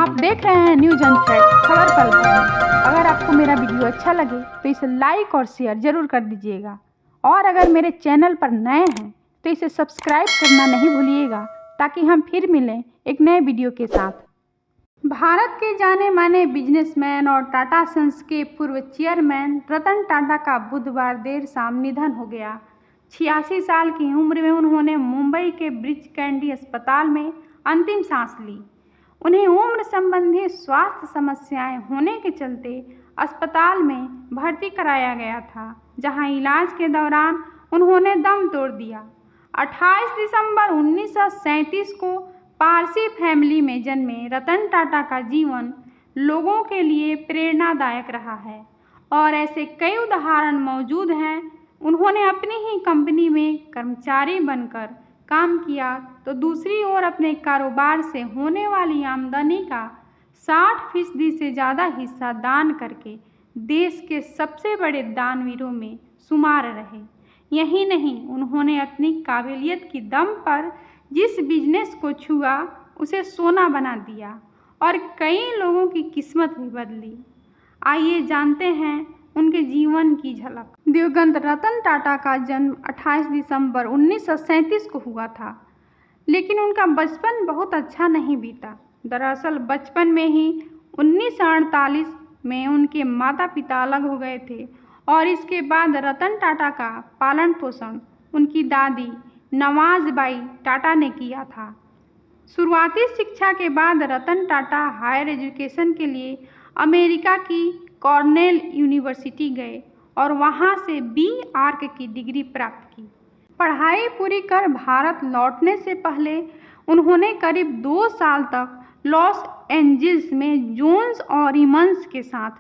आप देख रहे हैं न्यूज़ अनट्रैक खबर पल भर। अगर आपको मेरा वीडियो अच्छा लगे तो इसे लाइक और शेयर ज़रूर कर दीजिएगा, और अगर मेरे चैनल पर नए हैं तो इसे सब्सक्राइब करना नहीं भूलिएगा, ताकि हम फिर मिलें एक नए वीडियो के साथ। भारत के जाने माने बिजनेसमैन और टाटा सन्स के पूर्व चेयरमैन रतन टाटा का बुधवार देर शाम निधन हो गया। 86 साल की उम्र में उन्होंने मुंबई के ब्रिच कैंडी अस्पताल में अंतिम सांस ली। उन्हें उम्र संबंधी स्वास्थ्य समस्याएं होने के चलते अस्पताल में भर्ती कराया गया था, जहां इलाज के दौरान उन्होंने दम तोड़ दिया। 28 दिसंबर 1937 को पारसी फैमिली में जन्मे रतन टाटा का जीवन लोगों के लिए प्रेरणादायक रहा है, और ऐसे कई उदाहरण मौजूद हैं। उन्होंने अपनी ही कंपनी में कर्मचारी बनकर काम किया तो दूसरी ओर अपने कारोबार से होने वाली आमदनी का 60% से ज़्यादा हिस्सा दान करके देश के सबसे बड़े दानवीरों में शुमार रहे। यही नहीं, उन्होंने अपनी काबिलियत की दम पर जिस बिजनेस को छुआ उसे सोना बना दिया और कई लोगों की किस्मत भी बदली। आइए जानते हैं उनके जीवन की झलक। दिवंगत रतन टाटा का जन्म 28 दिसंबर 1937 को हुआ था, लेकिन उनका बचपन बहुत अच्छा नहीं बीता। दरअसल बचपन में ही 1948 में उनके माता पिता अलग हो गए थे, और इसके बाद रतन टाटा का पालन पोषण उनकी दादी नवाज़बाई टाटा ने किया था। शुरुआती शिक्षा के बाद रतन टाटा हायर एजुकेशन के लिए अमेरिका की कॉर्नेल यूनिवर्सिटी गए और वहां से B.Arch की डिग्री प्राप्त की। पढ़ाई पूरी कर भारत लौटने से पहले उन्होंने करीब 2 साल तक लॉस एंजिल्स में जोन्स और इमन्स के साथ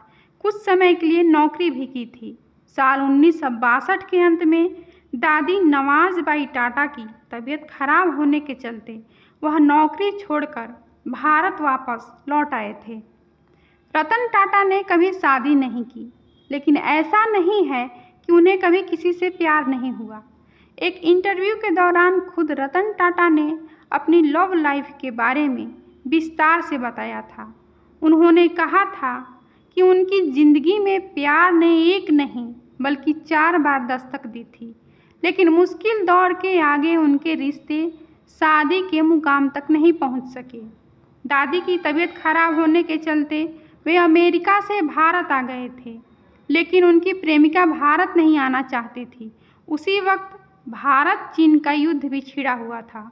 कुछ समय के लिए नौकरी भी की थी। साल 1962 के अंत में दादी नवाज़बाई टाटा की तबीयत खराब होने के चलते वह नौकरी छोड़कर भारत वापस लौट आए थे। रतन टाटा ने कभी शादी नहीं की, लेकिन ऐसा नहीं है कि उन्हें कभी किसी से प्यार नहीं हुआ। एक इंटरव्यू के दौरान खुद रतन टाटा ने अपनी लव लाइफ के बारे में विस्तार से बताया था। उन्होंने कहा था कि उनकी ज़िंदगी में प्यार ने एक नहीं बल्कि 4 बार दस्तक दी थी, लेकिन मुश्किल दौर के आगे उनके रिश्ते शादी के मुकाम तक नहीं पहुंच सके। दादी की तबीयत खराब होने के चलते वे अमेरिका से भारत आ गए थे, लेकिन उनकी प्रेमिका भारत नहीं आना चाहती थी। उसी वक्त भारत चीन का युद्ध भी छिड़ा हुआ था।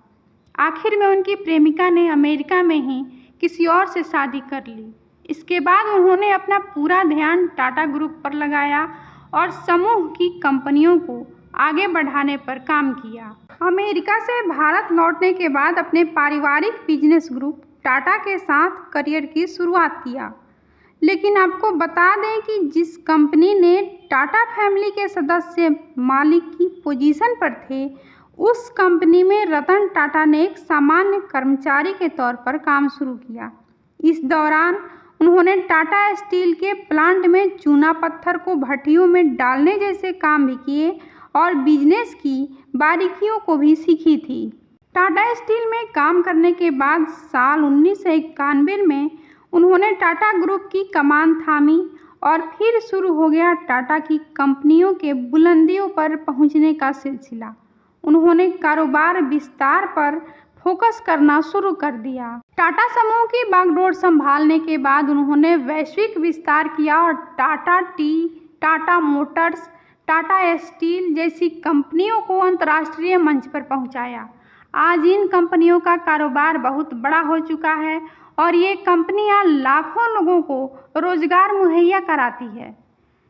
आखिर में उनकी प्रेमिका ने अमेरिका में ही किसी और से शादी कर ली। इसके बाद उन्होंने अपना पूरा ध्यान टाटा ग्रुप पर लगाया और समूह की कंपनियों को आगे बढ़ाने पर काम किया। अमेरिका से भारत लौटने के बाद अपने पारिवारिक बिजनेस ग्रुप टाटा के साथ करियर की शुरुआत किया। लेकिन आपको बता दें कि जिस कंपनी ने टाटा फैमिली के सदस्य मालिक की पोजीशन पर थे, उस कंपनी में रतन टाटा ने एक सामान्य कर्मचारी के तौर पर काम शुरू किया। इस दौरान उन्होंने टाटा स्टील के प्लांट में चूना पत्थर को भट्टियों में डालने जैसे काम भी किए और बिजनेस की बारीकियों को भी सीखी थी। टाटा स्टील में काम करने के बाद साल 1991 में उन्होंने टाटा ग्रुप की कमान थामी और फिर शुरू हो गया टाटा की कंपनियों के बुलंदियों पर पहुंचने का सिलसिला। उन्होंने कारोबार विस्तार पर फोकस करना शुरू कर दिया। टाटा समूह की बागडोर संभालने के बाद उन्होंने वैश्विक विस्तार किया और Tata T, Tata Motors, Tata steel जैसी कंपनियों को अंतर्राष्ट्रीय मंच पर पहुंचाया। आज इन कंपनियों का कारोबार बहुत बड़ा हो चुका है और ये कंपनियां लाखों लोगों को रोजगार मुहैया कराती है।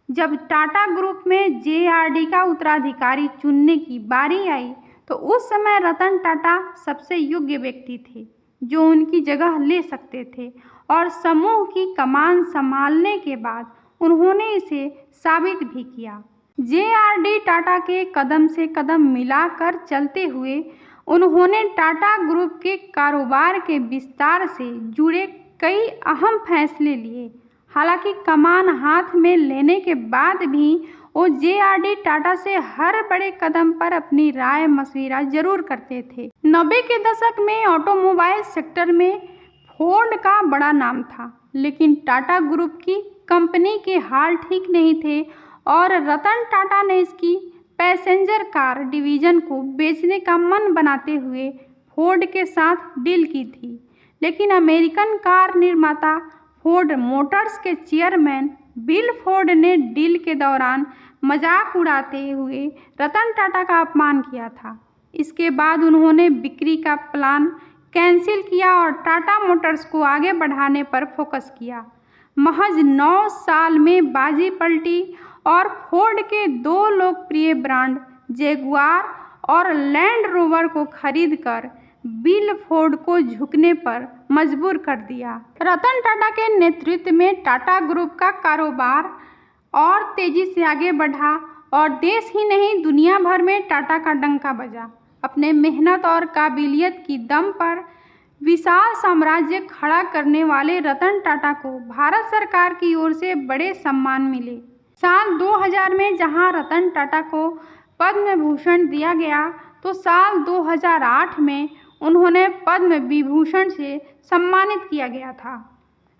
जब टाटा ग्रुप में JRD का उत्तराधिकारी चुनने की बारी आई तो उस समय रतन टाटा सबसे योग्य व्यक्ति थे जो उनकी जगह ले सकते थे, और समूह की कमान संभालने के बाद उन्होंने इसे साबित भी किया। JRD टाटा के कदम से कदम मिलाकर चलते हुए उन्होंने टाटा ग्रुप के कारोबार के विस्तार से जुड़े कई अहम फैसले लिए। हालांकि कमान हाथ में लेने के बाद भी वो JRD टाटा से हर बड़े कदम पर अपनी राय मशविरा जरूर करते थे। 90 के दशक में ऑटोमोबाइल सेक्टर में फोर्ड फोर्ड का बड़ा नाम था, लेकिन टाटा ग्रुप की कंपनी के हाल ठीक नहीं थे और रतन टाटा ने इसकी पैसेंजर कार डिवीज़न को बेचने का मन बनाते हुए फोर्ड के साथ डील की थी। लेकिन अमेरिकन कार निर्माता फोर्ड मोटर्स के चेयरमैन बिल फोर्ड ने डील के दौरान मजाक उड़ाते हुए रतन टाटा का अपमान किया था। इसके बाद उन्होंने बिक्री का प्लान कैंसिल किया और टाटा मोटर्स को आगे बढ़ाने पर फोकस किया। महज 9 साल में बाजी पलटी और फोर्ड के 2 लोकप्रिय ब्रांड जैगुआर और लैंड रोवर को खरीदकर बिल फोर्ड को झुकने पर मजबूर कर दिया। रतन टाटा के नेतृत्व में टाटा ग्रुप का कारोबार और तेजी से आगे बढ़ा और देश ही नहीं दुनिया भर में टाटा का डंका बजा। अपने मेहनत और काबिलियत की दम पर विशाल साम्राज्य खड़ा करने वाले रतन टाटा को भारत सरकार की ओर से बड़े सम्मान मिले। साल 2000 में जहां रतन टाटा को पद्म भूषण दिया गया, तो साल 2008 में उन्होंने पद्म विभूषण से सम्मानित किया गया था।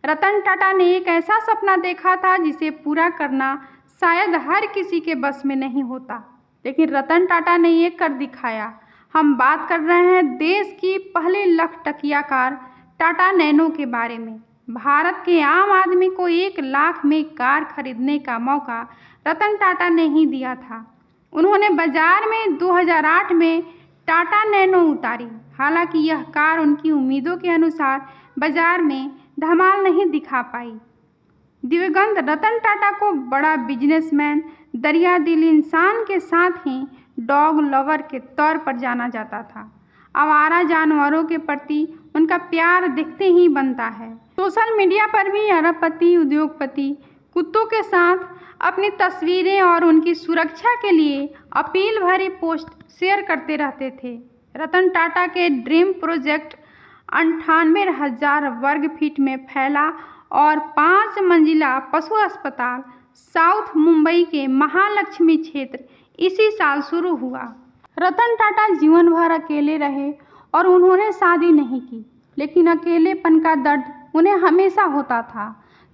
रतन टाटा ने एक ऐसा सपना देखा था जिसे पूरा करना शायद हर किसी के बस में नहीं होता, लेकिन रतन टाटा ने ये कर दिखाया। हम बात कर रहे हैं देश की पहली लखटकिया कार टाटा नैनो के बारे में। भारत के आम आदमी को 1 लाख में कार खरीदने का मौका रतन टाटा ने ही दिया था। उन्होंने बाजार में 2008 में टाटा नैनो उतारी। हालांकि यह कार उनकी उम्मीदों के अनुसार बाजार में धमाल नहीं दिखा पाई। दिवंगत रतन टाटा को बड़ा बिजनेसमैन, दरियादिल इंसान के साथ ही डॉग लवर के तौर पर जाना जाता था। आवारा जानवरों के प्रति उनका प्यार दिखते ही बनता है। सोशल मीडिया पर भी अरबपति उद्योगपति कुत्तों के साथ अपनी तस्वीरें और उनकी सुरक्षा के लिए अपील भरी पोस्ट शेयर करते रहते थे। रतन टाटा के ड्रीम प्रोजेक्ट 98,000 वर्ग फीट में फैला और 5 मंजिला पशु अस्पताल साउथ मुंबई के महालक्ष्मी क्षेत्र इसी साल शुरू हुआ। रतन टाटा जीवन भर अकेले रहे और उन्होंने शादी नहीं की, लेकिन अकेलेपन का दर्द उन्हें हमेशा होता था।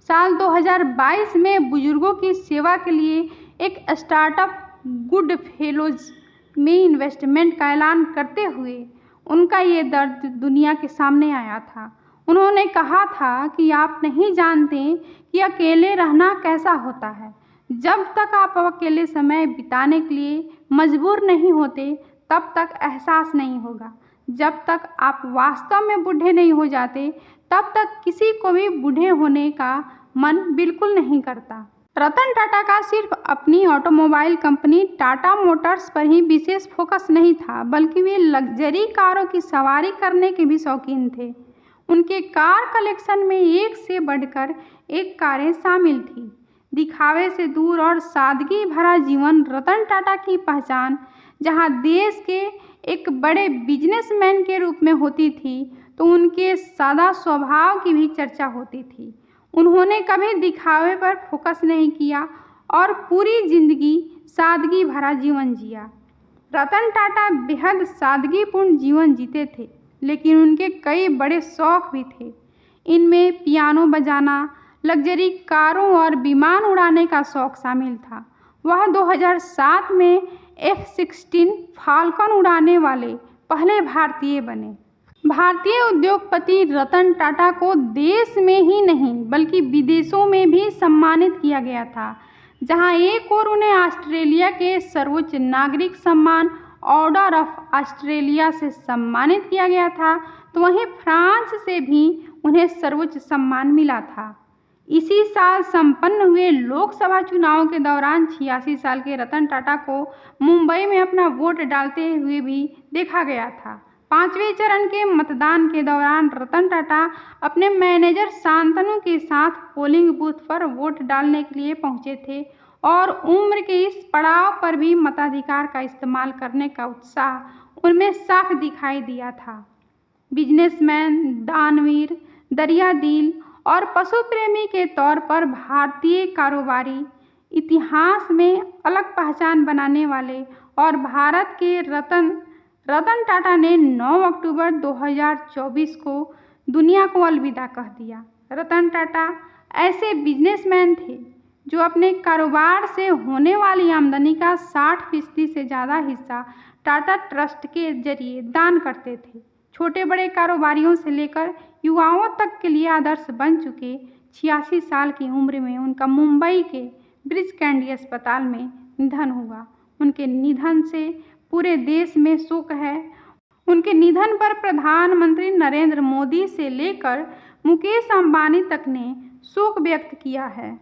साल 2022 में बुजुर्गों की सेवा के लिए एक स्टार्टअप गुड फेलोज में इन्वेस्टमेंट का ऐलान करते हुए उनका ये दर्द दुनिया के सामने आया था। उन्होंने कहा था कि आप नहीं जानते कि अकेले रहना कैसा होता है। जब तक आप अकेले समय बिताने के लिए मजबूर नहीं होते, तब तक एहसास नहीं होगा। जब तक आप वास्तव में बूढ़े नहीं हो जाते, तब तक किसी को भी बूढ़े होने का मन बिल्कुल नहीं करता। रतन टाटा का सिर्फ अपनी ऑटोमोबाइल कंपनी टाटा मोटर्स पर ही विशेष फोकस नहीं था, बल्कि वे लग्जरी कारों की सवारी करने के भी शौकीन थे। उनके कार कलेक्शन में एक से बढ़कर एक कारें शामिल थीं। दिखावे से दूर और सादगी भरा जीवन रतन टाटा की पहचान जहां देश के एक बड़े बिजनेसमैन के रूप में होती थी, तो उनके सादा स्वभाव की भी चर्चा होती थी। उन्होंने कभी दिखावे पर फोकस नहीं किया और पूरी जिंदगी सादगी भरा जीवन जिया। रतन टाटा बेहद सादगीपूर्ण जीवन जीते थे, लेकिन उनके कई बड़े शौक भी थे। इनमें पियानो बजाना, लग्जरी कारों और विमान उड़ाने का शौक शामिल था। वह 2007 में F-16 फाल्कन उड़ाने वाले पहले भारतीय बने। भारतीय उद्योगपति रतन टाटा को देश में ही नहीं बल्कि विदेशों में भी सम्मानित किया गया था। जहां एक और उन्हें ऑस्ट्रेलिया के सर्वोच्च नागरिक सम्मान ऑर्डर ऑफ ऑस्ट्रेलिया से सम्मानित किया गया था, तो वहीं फ्रांस से भी उन्हें सर्वोच्च सम्मान मिला था। इसी साल संपन्न हुए लोकसभा चुनाव के दौरान 86 साल के रतन टाटा को मुंबई में अपना वोट डालते हुए भी देखा गया था। 5वें चरण के मतदान के दौरान रतन टाटा अपने मैनेजर शांतनु के साथ पोलिंग बूथ पर वोट डालने के लिए पहुंचे थे और उम्र के इस पड़ाव पर भी मताधिकार का इस्तेमाल करने का उत्साह उनमें साफ दिखाई दिया था। बिजनेसमैन, दानवीर, दरियादिल और पशु प्रेमी के तौर पर भारतीय कारोबारी इतिहास में अलग पहचान बनाने वाले और भारत के रतन टाटा ने 9 अक्टूबर 2024 को दुनिया को अलविदा कह दिया। रतन टाटा ऐसे बिजनेसमैन थे जो अपने कारोबार से होने वाली आमदनी का 60% से ज़्यादा हिस्सा टाटा ट्रस्ट के जरिए दान करते थे। छोटे बड़े कारोबारियों से लेकर युवाओं तक के लिए आदर्श बन चुके 86 साल की उम्र में उनका मुंबई के ब्रिज कैंडी अस्पताल में निधन हुआ। उनके निधन से पूरे देश में शोक है। उनके निधन पर प्रधानमंत्री नरेंद्र मोदी से लेकर मुकेश अंबानी तक ने शोक व्यक्त किया है।